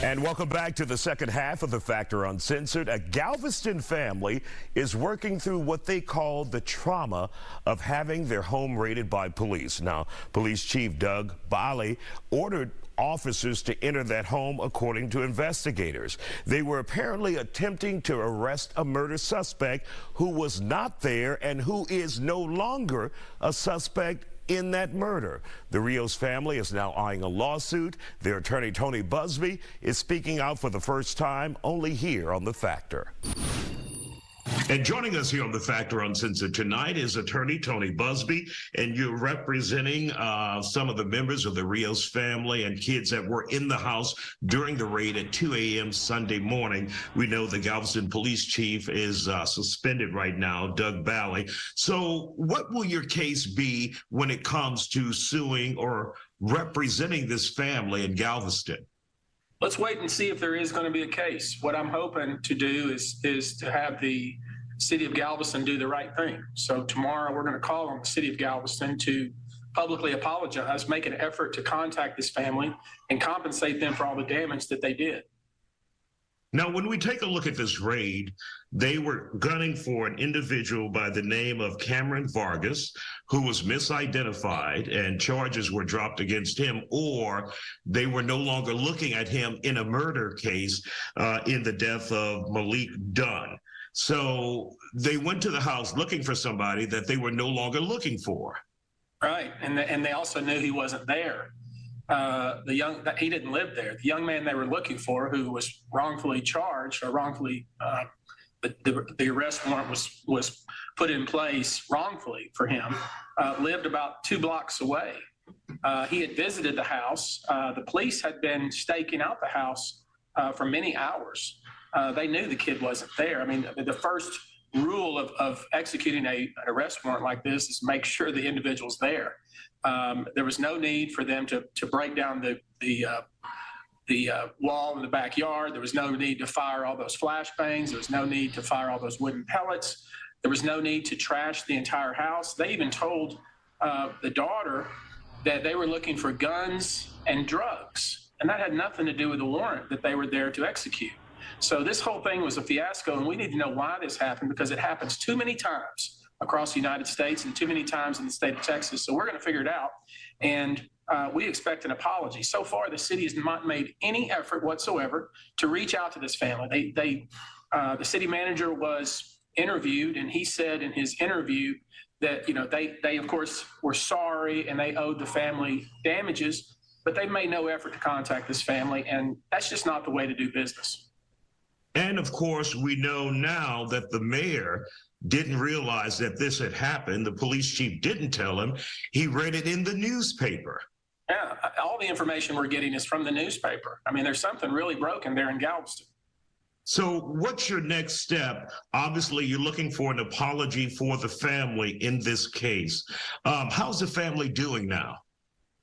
And welcome back to the second half of the Factor Uncensored. A Galveston family is working through what they call the trauma of having their home raided by police. Now, Police Chief Doug Bally ordered officers to enter that home according to investigators. They were apparently attempting to arrest a murder suspect who was not there and who is no longer a suspect in that murder. The Rios family is now eyeing a lawsuit. Their attorney, Tony Busby, is speaking out for the first time only here on The Factor. And joining us here on The Factor Uncensored tonight is attorney Tony Busby, and you're representing some of the members of the Rios family and kids that were in the house during the raid at 2 a.m. Sunday morning. We know the Galveston police chief is suspended right now, Doug Bally. So what will your case be when it comes to suing or representing this family in Galveston? Let's wait and see if there is going to be a case. What I'm hoping to do is to have the city of Galveston do the right thing. So tomorrow we're going to call on the city of Galveston to publicly apologize, make an effort to contact this family and compensate them for all the damage that they did. Now, when we take a look at this raid, they were gunning for an individual by the name of Cameron Vargas, who was misidentified, and charges were dropped against him, or they were no longer looking at him in a murder case in the death of Malik Dunn. So they went to the house looking for somebody that they were no longer looking for. Right, and they also knew he wasn't there. He didn't live there. The young man they were looking for, who was wrongfully charged or wrongfully, the arrest warrant was put in place wrongfully for him, lived about 2 blocks away. He had visited the house. The police had been staking out the house for many hours. They knew the kid wasn't there. I mean, the first rule of executing an arrest warrant like this is make sure the individual's there. There was no need for them to break down the wall in the backyard. There was no need to fire all those flashbangs. There was no need to fire all those wooden pellets. There was no need to trash the entire house. They even told the daughter that they were looking for guns and drugs, and that had nothing to do with the warrant that they were there to execute. So this whole thing was a fiasco, and we need to know why this happened, because it happens too many times across the United States and too many times in the state of Texas. So we're going to figure it out, and we expect an apology. So far, the city has not made any effort whatsoever to reach out to this family. The city manager was interviewed, and he said in his interview that, you know, they of course were sorry and they owed the family damages, but they made no effort to contact this family, and that's just not the way to do business. And of course, we know now that the mayor didn't realize that this had happened. The police chief didn't tell him. He read it in the newspaper. Yeah, all the information we're getting is from the newspaper. I mean, there's something really broken there in Galveston. So what's your next step? Obviously, you're looking for an apology for the family in this case. How's the family doing now?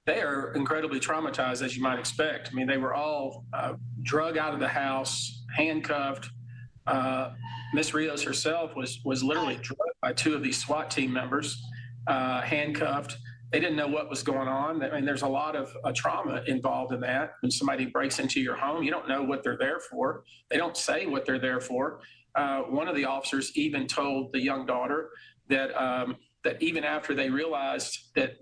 They are incredibly traumatized, as you might expect. I mean, they were all drug out of the house, handcuffed. Miss Rios herself was literally drugged by 2 of these SWAT team members, handcuffed. They didn't know what was going on. I mean, there's a lot of trauma involved in that. When somebody breaks into your home, you don't know what they're there for. They don't say what they're there for. One of the officers even told the young daughter that that even after they realized that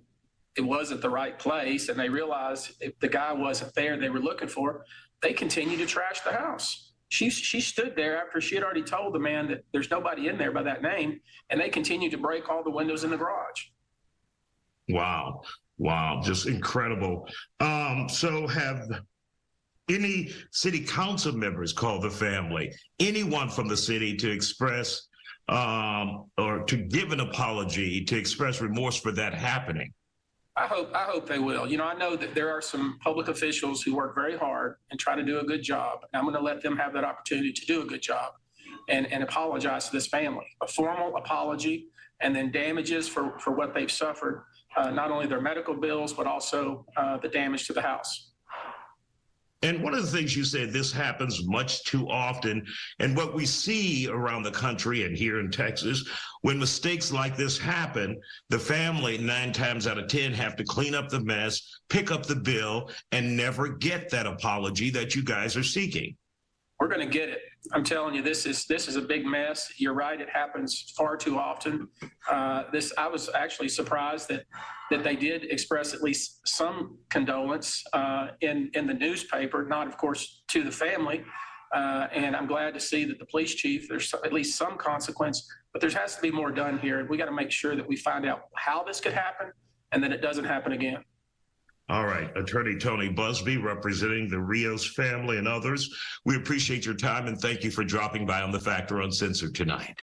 it wasn't the right place, and they realized if the guy wasn't there they were looking for, they continued to trash the house. She stood there after she had already told the man that there's nobody in there by that name, and they continued to break all the windows in the garage. Wow. Wow. Just incredible. So have any city council members called the family, anyone from the city, to express or to give an apology, to express remorse for that happening? I hope they will. You know, I know that there are some public officials who work very hard and try to do a good job. And I'm going to let them have that opportunity to do a good job and apologize to this family. A formal apology, and then damages for what they've suffered, not only their medical bills, but also the damage to the house. And one of the things you said, this happens much too often. And what we see around the country and here in Texas, when mistakes like this happen, the family 9 times out of 10 have to clean up the mess, pick up the bill, and never get that apology that you guys are seeking. We're going to get it. I'm telling you, this is a big mess. You're right; it happens far too often. I was actually surprised that they did express at least some condolence in the newspaper, not of course to the family. And I'm glad to see that the police chief, there's at least some consequence, but there has to be more done here. We got to make sure that we find out how this could happen and that it doesn't happen again. All right, Attorney Tony Busby, representing the Rios family and others. We appreciate your time and thank you for dropping by on The Factor Uncensored tonight.